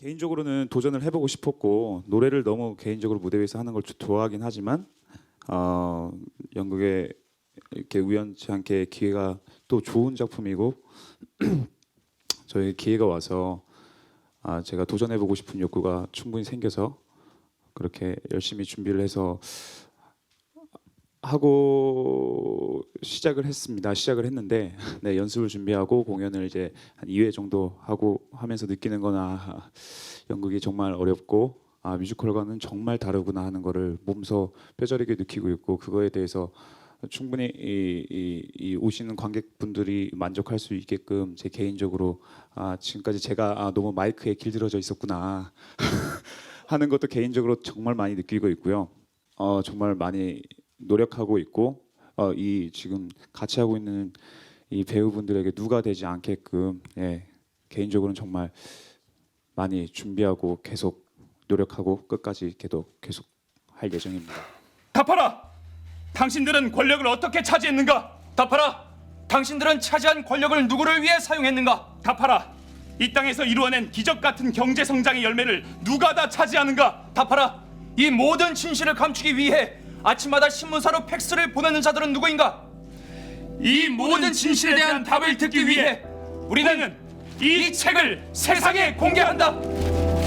개인적으로는 도전을 해보고 싶었고 노래를 너무 개인적으로 무대 위에서 하는 걸 좋아하긴 하지만 연극에 이렇게 우연치 않게 기회가 또 좋은 작품이고 저희 기회가 와서 제가 도전해보고 싶은 욕구가 충분히 생겨서 그렇게 열심히 준비를 해서 하고 시작을 했는데 네, 연습을 준비하고 공연을 이제 한 2회 정도 하고 하면서 느끼는 거나 연극이 정말 어렵고 뮤지컬과는 정말 다르구나 하는 거를 몸소 뼈저리게 느끼고 있고 그거에 대해서 충분히 이 오시는 관객분들이 만족할 수 있게끔 제 개인적으로 지금까지 제가 너무 마이크에 길들여져 있었구나 하는 것도 개인적으로 정말 많이 느끼고 있고요. 정말 많이 노력하고 있고 이 지금 같이 하고 있는 이 배우분들에게 누가 되지 않게끔 개인적으로는 정말 많이 준비하고 계속 노력하고 끝까지 계속 할 예정입니다. 답하라! 당신들은 권력을 어떻게 차지했는가? 답하라! 당신들은 차지한 권력을 누구를 위해 사용했는가? 답하라! 이 땅에서 이루어낸 기적 같은 경제 성장의 열매를 누가 다 차지하는가? 답하라! 이 모든 진실을 감추기 위해 아침마다 신문사로 팩스를 보내는 자들은 누구인가? 이 모든 진실에 대한 답을 듣기 위해 우리는 이 책을 세상에 공개한다.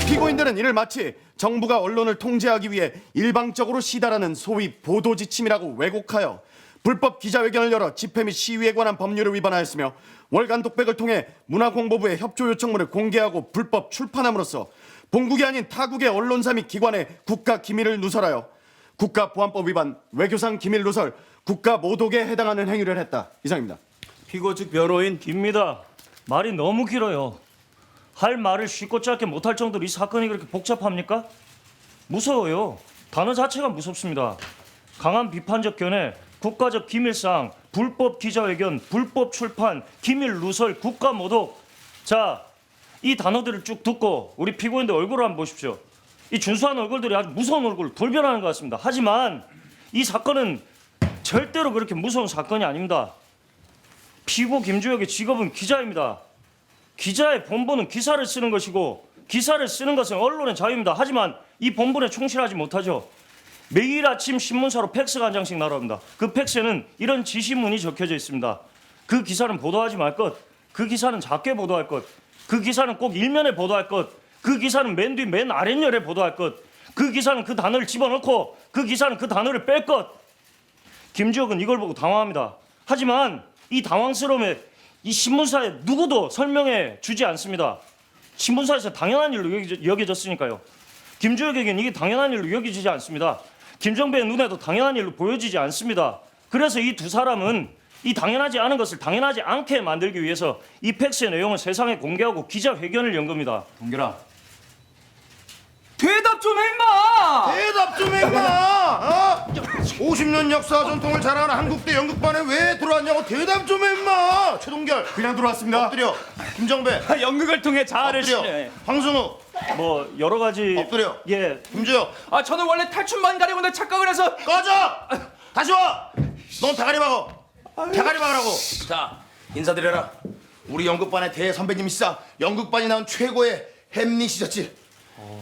피고인들은 이를 마치 정부가 언론을 통제하기 위해 일방적으로 시달하는 소위 보도 지침이라고 왜곡하여 불법 기자회견을 열어 집회 및 시위에 관한 법률을 위반하였으며 월간 독백을 통해 문화공보부의 협조 요청문을 공개하고 불법 출판함으로써 본국이 아닌 타국의 언론사 및 기관의 국가 기밀을 누설하여 국가보안법 위반, 외교상 기밀 누설, 국가 모독에 해당하는 행위를 했다. 이상입니다. 피고 측 변호인 깁니다. 말이 너무 길어요. 할 말을 쉽고 짧게 못할 정도로 이 사건이 그렇게 복잡합니까? 무서워요. 단어 자체가 무섭습니다. 강한 비판적 견해, 국가적 기밀상, 불법 기자회견, 불법 출판, 기밀 누설, 국가 모독. 자, 이 단어들을 쭉 듣고 우리 피고인들 얼굴을 한번 보십시오. 이 준수한 얼굴들이 아주 무서운 얼굴을 돌변하는 것 같습니다. 하지만 이 사건은 절대로 그렇게 무서운 사건이 아닙니다. 피고 김주혁의 직업은 기자입니다. 기자의 본분은 기사를 쓰는 것이고 기사를 쓰는 것은 언론의 자유입니다. 하지만 이 본분에 충실하지 못하죠. 매일 아침 신문사로 팩스가 한 장씩 날아옵니다. 그 팩스에는 이런 지시문이 적혀져 있습니다. 그 기사는 보도하지 말 것, 그 기사는 작게 보도할 것, 그 기사는 꼭 일면에 보도할 것, 그 기사는 맨 뒤 맨 아랫열에 보도할 것, 그 기사는 그 단어를 집어넣고 그 기사는 그 단어를 뺄 것. 김주혁은 이걸 보고 당황합니다. 하지만 이 당황스러움에 이 신문사에 누구도 설명해 주지 않습니다. 신문사에서 당연한 일로 여겨졌으니까요. 김주혁에게는 이게 당연한 일로 여겨지지 않습니다. 김정배의 눈에도 당연한 일로 보여지지 않습니다. 그래서 이 두 사람은 이 당연하지 않은 것을 당연하지 않게 만들기 위해서 이 팩스의 내용을 세상에 공개하고 기자회견을 연 겁니다. 동결아, 대답 좀 해 임마! 대답 좀 해, 임마! 50년 역사 전통을 자랑하는 한국대 연극반에 왜 들어왔냐고 대답 좀 해, 임마! 최동결 그냥 들어왔습니다. 엎드려. 김정배 연극을 통해 자아를 엎드려. 황승우 뭐 여러 가지 엎드려. 예. 김주혁 저는 원래 탈춤만 가리고 내 착각을 해서 꺼져! 다시 와! 넌 대가리 박어. 대가리 박으라고. 자, 인사드려라. 우리 연극반의 대선배님이시자 연극반이 나온 최고의 햄릿이셨지.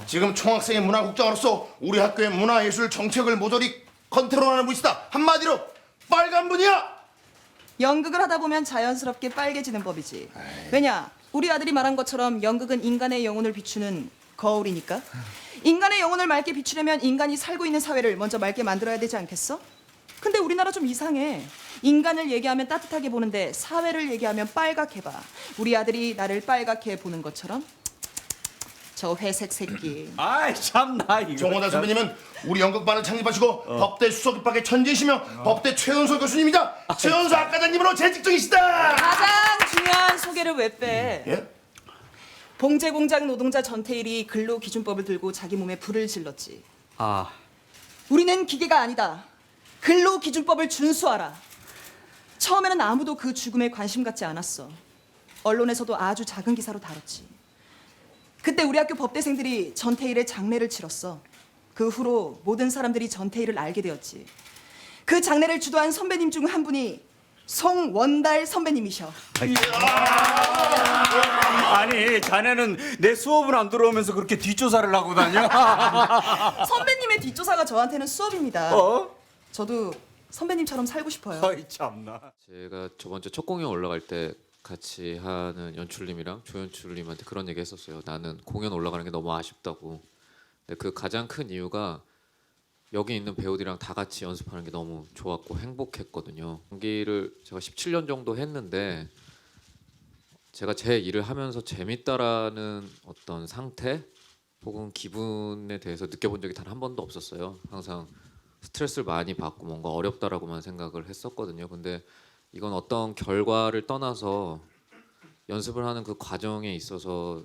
지금 총학생의 문화국장으로서 우리 학교의 문화예술 정책을 모조리 컨트롤하는 분이시다. 한마디로 빨간 분이야. 연극을 하다 보면 자연스럽게 빨개지는 법이지. 왜냐? 우리 아들이 말한 것처럼 연극은 인간의 영혼을 비추는 거울이니까. 인간의 영혼을 맑게 비추려면 인간이 살고 있는 사회를 먼저 맑게 만들어야 되지 않겠어? 근데 우리나라 좀 이상해. 인간을 얘기하면 따뜻하게 보는데 사회를 얘기하면 빨갛게 봐. 우리 아들이 나를 빨갛게 보는 것처럼. 저 회색 새끼. 아이 참나 이거. 정호다 선배님은 우리 연극반을 창립하시고 법대 수석 입학의 천재이시며 법대 최연소 교수님이자 최연소 학과장님으로 재직 중이시다. 가장 중요한 소개를 왜 빼? 예? 봉제공장 노동자 전태일이 근로기준법을 들고 자기 몸에 불을 질렀지. 아, 우리는 기계가 아니다. 근로기준법을 준수하라. 처음에는 아무도 그 죽음에 관심 갖지 않았어. 언론에서도 아주 작은 기사로 다뤘지. 그때 우리 학교 법대생들이 전태일의 장례를 치렀어. 그 후로 모든 사람들이 전태일을 알게 되었지. 그 장례를 주도한 선배님 중 한 분이 송원달 선배님이셔. 아니 자네는 내 수업을 안 들어오면서 그렇게 뒷조사를 하고 다녀? 선배님의 뒷조사가 저한테는 수업입니다. 저도 선배님처럼 살고 싶어요. 아이 참나. 제가 저번 주 첫 공연 올라갈 때 같이 하는 연출님이랑 조연출님한테 그런 얘기 했었어요. 나는 공연 올라가는 게 너무 아쉽다고. 근데 그 가장 큰 이유가 여기 있는 배우들이랑 다 같이 연습하는 게 너무 좋았고 행복했거든요. 연기를 제가 17년 정도 했는데 제가 제 일을 하면서 재밌다라는 어떤 상태 혹은 기분에 대해서 느껴본 적이 단 한 번도 없었어요. 항상 스트레스를 많이 받고 뭔가 어렵다라고만 생각을 했었거든요. 근데 이건 어떤 결과를 떠나서 연습을 하는 그 과정에 있어서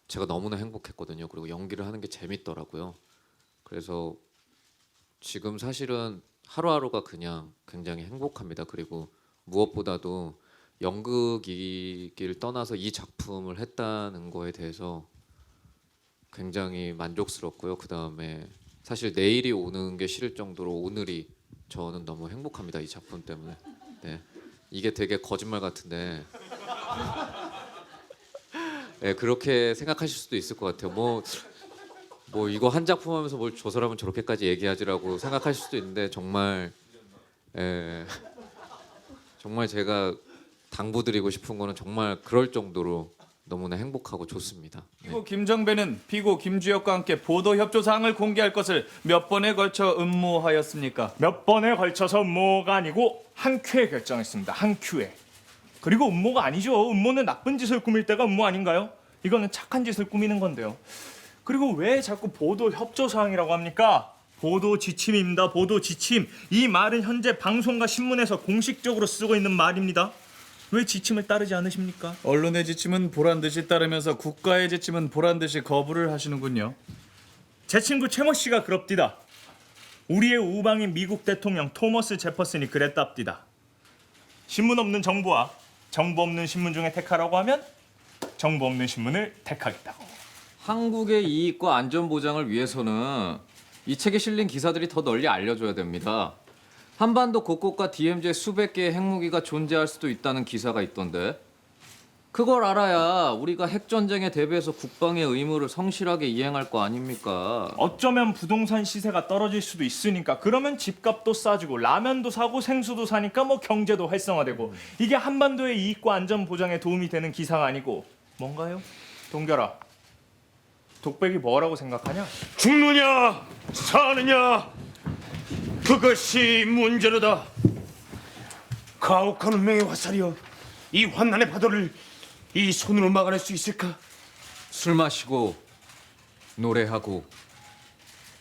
제가 너무나 행복했거든요. 그리고 연기를 하는 게 재밌더라고요. 그래서 지금 사실은 하루하루가 그냥 굉장히 행복합니다. 그리고 무엇보다도 연극이기를 떠나서 이 작품을 했다는 거에 대해서 굉장히 만족스럽고요. 그 다음에 사실 내일이 오는 게 싫을 정도로 오늘이 저는 너무 행복합니다. 이 작품 때문에. 네, 이게 되게 거짓말 같은데 네, 그렇게 생각하실 수도 있을 것 같아요. 뭐 이거 한 작품 하면서 뭘 저 사람은 저렇게까지 얘기하지라고 생각하실 수도 있는데 정말 정말 제가 당부드리고 싶은 거는 정말 그럴 정도로 너무나 행복하고 좋습니다. 네. 피고 김정배는 피고 김주혁과 함께 보도 협조 사항을 공개할 것을 몇 번에 걸쳐 음모하였습니까? 몇 번에 걸쳐서 음모가 아니고 한 큐에 결정했습니다. 한 큐에. 그리고 음모가 아니죠. 음모는 나쁜 짓을 꾸밀 때가 음모 아닌가요? 이거는 착한 짓을 꾸미는 건데요. 그리고 왜 자꾸 보도 협조 사항이라고 합니까? 보도 지침입니다. 보도 지침. 이 말은 현재 방송과 신문에서 공식적으로 쓰고 있는 말입니다. 왜 지침을 따르지 않으십니까? 언론의 지침은 보란듯이 따르면서 국가의 지침은 보란듯이 거부를 하시는군요. 제 친구 최모 씨가 그럽디다. 우리의 우방인 미국 대통령 토머스 제퍼슨이 그랬답디다. 신문 없는 정부와 정보 없는 신문 중에 택하라고 하면 정보 없는 신문을 택하겠다고. 한국의 이익과 안전 보장을 위해서는 이 책에 실린 기사들이 더 널리 알려줘야 됩니다. 한반도 곳곳과 DMZ에 수백 개의 핵무기가 존재할 수도 있다는 기사가 있던데 그걸 알아야 우리가 핵전쟁에 대비해서 국방의 의무를 성실하게 이행할 거 아닙니까? 어쩌면 부동산 시세가 떨어질 수도 있으니까 그러면 집값도 싸지고 라면도 사고 생수도 사니까 뭐 경제도 활성화되고 이게 한반도의 이익과 안전 보장에 도움이 되는 기사가 아니고 뭔가요? 동결아, 독백이 뭐라고 생각하냐? 죽느냐 사느냐 그것이 문제로다. 가혹한 운명의 화살이여 이 환난의 파도를 이 손으로 막아낼 수 있을까? 술 마시고 노래하고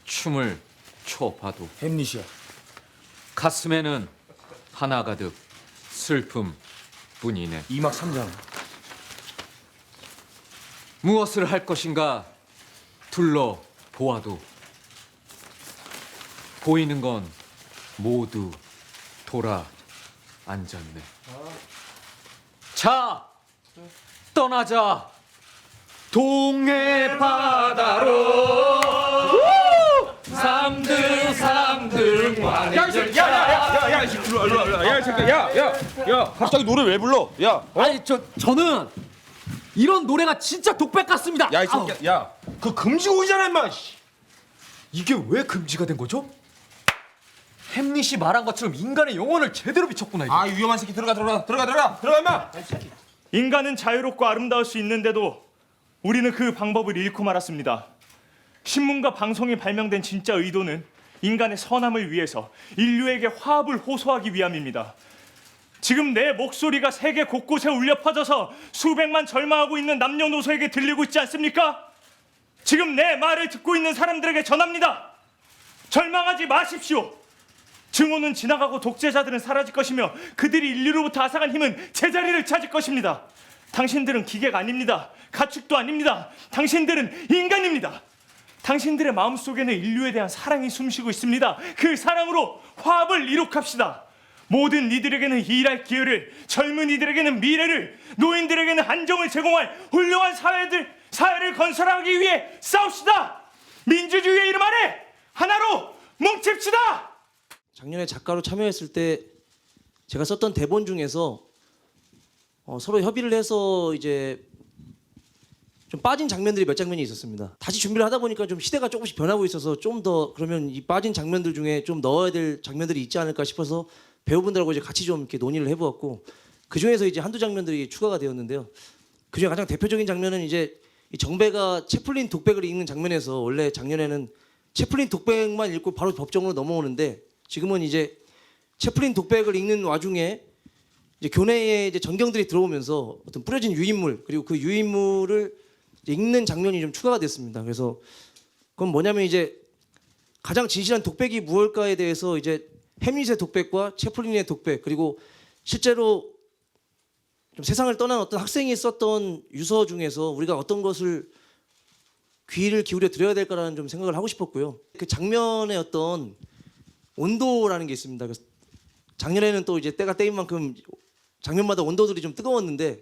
춤을 춰봐도 햄릿이야. 가슴에는 하나 가득 슬픔뿐이네. 이막 삼장. 무엇을 할 것인가 둘러보아도 보이는 건 모두 돌아 앉았네. 자, 떠나자. 동해 바다로 삼등 야, 갑자기 노래 왜 불러? 야, 아니 저는 이런 노래가 진짜 독백 같습니다. 야, 이 새끼야, 야, 그 금지곡이잖아, 임마. 이게 왜 금지가 된 거죠? 햄릿이 말한 것처럼 인간의 영혼을 제대로 비췄구나. 이거. 아, 위험한 새끼 들어가, 임마. 인간은 자유롭고 아름다울 수 있는데도 우리는 그 방법을 잃고 말았습니다. 신문과 방송이 발명된 진짜 의도는 인간의 선함을 위해서 인류에게 화합을 호소하기 위함입니다. 지금 내 목소리가 세계 곳곳에 울려 퍼져서 수백만 절망하고 있는 남녀노소에게 들리고 있지 않습니까? 지금 내 말을 듣고 있는 사람들에게 전합니다. 절망하지 마십시오. 증오는 지나가고 독재자들은 사라질 것이며 그들이 인류로부터 앗아간 힘은 제자리를 찾을 것입니다. 당신들은 기계가 아닙니다. 가축도 아닙니다. 당신들은 인간입니다. 당신들의 마음속에는 인류에 대한 사랑이 숨쉬고 있습니다. 그 사랑으로 화합을 이룩합시다. 모든 이들에게는 일할 기회를, 젊은이들에게는 미래를, 노인들에게는 안정을 제공할 훌륭한 사회를 건설하기 위해 싸웁시다. 민주주의의 이름 아래 하나로 뭉칩시다. 작년에 작가로 참여했을 때 제가 썼던 대본 중에서 서로 협의를 해서 이제 좀 빠진 장면들이 몇 장면이 있었습니다. 다시 준비를 하다 보니까 좀 시대가 조금씩 변하고 있어서 좀 더 그러면 이 빠진 장면들 중에 좀 넣어야 될 장면들이 있지 않을까 싶어서 배우분들하고 이제 같이 좀 이렇게 논의를 해보았고 그 중에서 이제 한두 장면들이 추가가 되었는데요. 그 중에 가장 대표적인 장면은 이제 이 정배가 채플린 독백을 읽는 장면에서 원래 작년에는 채플린 독백만 읽고 바로 법정으로 넘어오는데 지금은 이제 채플린 독백을 읽는 와중에 이제 교내에 이제 전경들이 들어오면서 어떤 뿌려진 유인물 그리고 그 유인물을 이제 읽는 장면이 좀 추가가 됐습니다. 그래서 그건 뭐냐면 이제 가장 진실한 독백이 무엇일까에 대해서 이제 햄릿의 독백과 채플린의 독백 그리고 실제로 좀 세상을 떠난 어떤 학생이 썼던 유서 중에서 우리가 어떤 것을 귀를 기울여 드려야 될까라는 좀 생각을 하고 싶었고요. 그 장면의 어떤 온도라는 게 있습니다. 그래서 작년에는 또 이제 때가 때인 만큼 장면마다 온도들이 좀 뜨거웠는데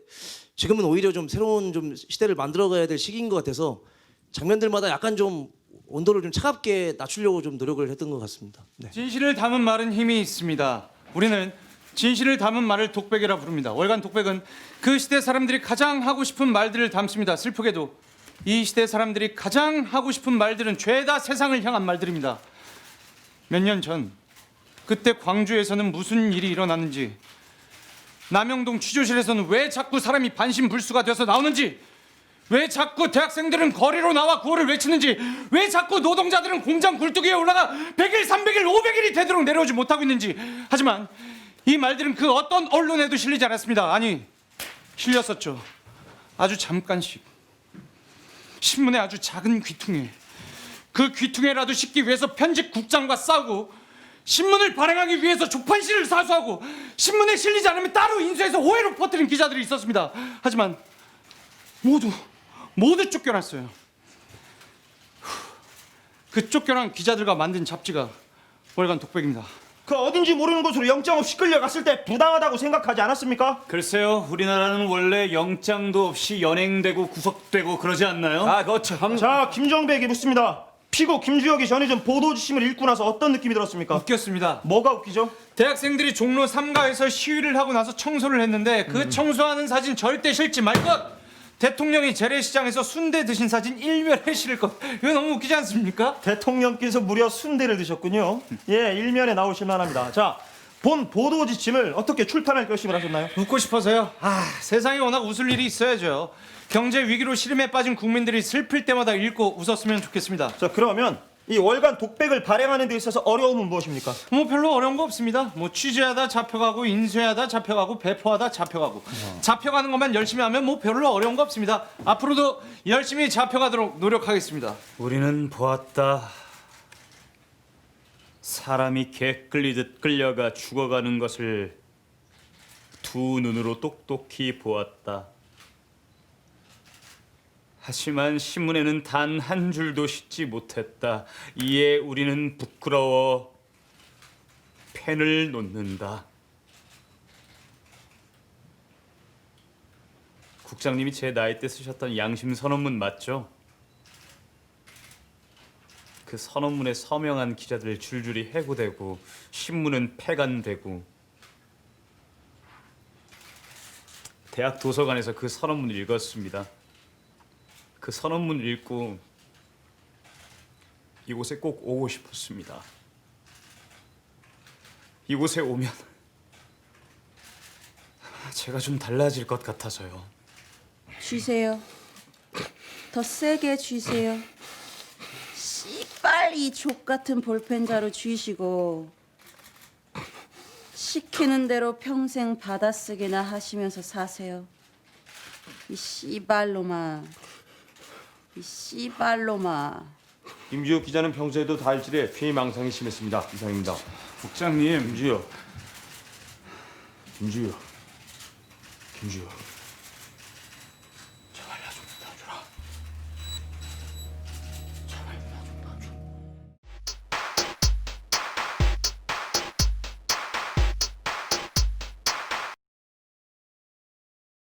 지금은 오히려 좀 새로운 좀 시대를 만들어가야 될 시기인 것 같아서 장면들마다 약간 좀 온도를 좀 차갑게 낮추려고 좀 노력을 했던 것 같습니다. 네. 진실을 담은 말은 힘이 있습니다. 우리는 진실을 담은 말을 독백이라 부릅니다. 월간 독백은 그 시대 사람들이 가장 하고 싶은 말들을 담습니다. 슬프게도 이 시대 사람들이 가장 하고 싶은 말들은 죄다 세상을 향한 말들입니다. 몇 년 전 그때 광주에서는 무슨 일이 일어났는지, 남영동 취조실에서는 왜 자꾸 사람이 반신불수가 돼서 나오는지, 왜 자꾸 대학생들은 거리로 나와 구호를 외치는지, 왜 자꾸 노동자들은 공장 굴뚝 위에 올라가 100일, 300일, 500일이 되도록 내려오지 못하고 있는지. 하지만 이 말들은 그 어떤 언론에도 실리지 않았습니다. 아니, 실렸었죠. 아주 잠깐씩 신문의 아주 작은 귀퉁이, 그 귀퉁이라도 싣기 위해서 편집국장과 싸우고, 신문을 발행하기 위해서 조판실을 사수하고, 신문에 실리지 않으면 따로 인수해서 오해로 퍼뜨린 기자들이 있었습니다. 하지만 모두 쫓겨났어요. 그 쫓겨난 기자들과 만든 잡지가 월간 독백입니다. 그 어딘지 모르는 곳으로 영장 없이 끌려갔을 때 부당하다고 생각하지 않았습니까? 글쎄요, 우리나라는 원래 영장도 없이 연행되고 구속되고 그러지 않나요? 아, 그거 참. 자, 김정배에게 묻습니다. 피고 김주혁이 전해준 보도 지침을 읽고 나서 어떤 느낌이 들었습니까? 웃겼습니다. 뭐가 웃기죠? 대학생들이 종로 3가에서 시위를 하고 나서 청소를 했는데 그 청소하는 사진 절대 실지 말 것. 대통령이 재래시장에서 순대 드신 사진 일면에 실을 것. 이거 너무 웃기지 않습니까? 대통령께서 무려 순대를 드셨군요. 예, 일면에 나오실 만합니다. 자, 본 보도 지침을 어떻게 출판할 결심을 하셨나요? 웃고 싶어서요. 세상에 워낙 웃을 일이 있어야죠. 경제 위기로 시름에 빠진 국민들이 슬플 때마다 읽고 웃었으면 좋겠습니다. 자, 그러면 이 월간 독백을 발행하는 데 있어서 어려움은 무엇입니까? 뭐 별로 어려운 거 없습니다. 뭐 취재하다 잡혀가고, 인쇄하다 잡혀가고, 배포하다 잡혀가고. 잡혀가는 것만 열심히 하면 뭐 별로 어려운 거 없습니다. 앞으로도 열심히 잡혀가도록 노력하겠습니다. 우리는 보았다. 사람이 개 끌리듯 끌려가 죽어가는 것을 두 눈으로 똑똑히 보았다. 하지만 신문에는 단 한 줄도 싣지 못했다. 이에 우리는 부끄러워 펜을 놓는다. 국장님이 제 나이 때 쓰셨던 양심 선언문 맞죠? 그 선언문에 서명한 기자들 줄줄이 해고되고 신문은 폐간되고, 대학 도서관에서 그 선언문을 읽었습니다. 그 선언문을 읽고 이곳에 꼭 오고 싶었습니다. 이곳에 오면 제가 좀 달라질 것 같아서요. 쥐세요. 더 세게 쥐세요. 씨발 이 족같은 볼펜자로 쥐시고 시키는 대로 평생 받아쓰기나 하시면서 사세요. 이 씨발로마. 이 씨발로마. 김주혁 기자는 평소에도 다혈질에 피해망상이 심했습니다. 이상입니다. 국장님, 김주혁.